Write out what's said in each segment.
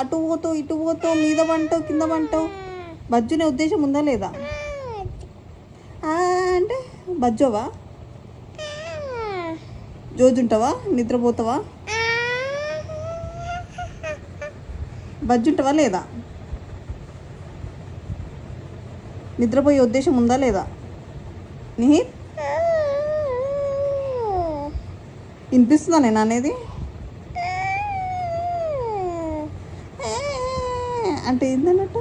అటు పోతావు ఇటు పోతావు మీద పంటావు కింద పంటావు. బజ్జునే ఉద్దేశం ఉందా లేదా? అంటే బజ్జోవా, జోజుంటావా, నిద్రపోతావా, బజ్జుంటావా లేదా? నిద్రపోయే ఉద్దేశం ఉందా లేదా? నిహిత్ వినిపిస్తుందా నేను అనేది? అంటే ఏందన్నట్టు?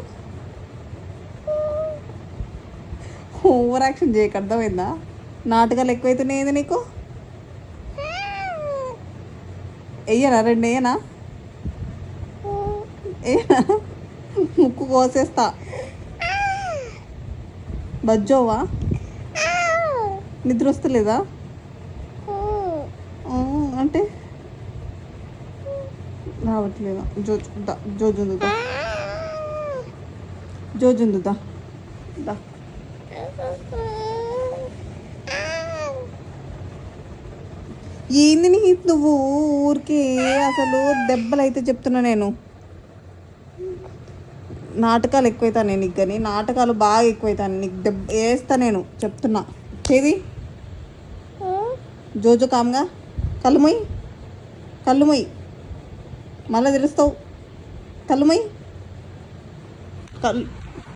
ఓవర్ యాక్షన్ చేయక, అర్థమైందా? నాటకాలు ఎక్కువైతున్నాయి నీకు. వెయ్యనా 2 వేయనా? ముక్కు కోసేస్తా. బజ్జోవా, నిద్ర వస్తలేదా అంటే? రావట్లేదా? జోజుందుదా, జోజుందుదా. ఏంది నీ నువ్వు ఊరికే అసలు దెబ్బలు అయితే చెప్తున్నా నేను. నాటకాలు ఎక్కువైతాను నీకు, కానీ నాటకాలు బాగా ఎక్కువైతాను నీకు. దెబ్బ వేస్తా నేను చెప్తున్నా. చేది జోజో కామ్గా కళ్ళు మొయ్యి, కళ్ళు మొయ్యి, మళ్ళీ తెలుస్తావు. కళ్ళు మొయ్యి, కళ్ళు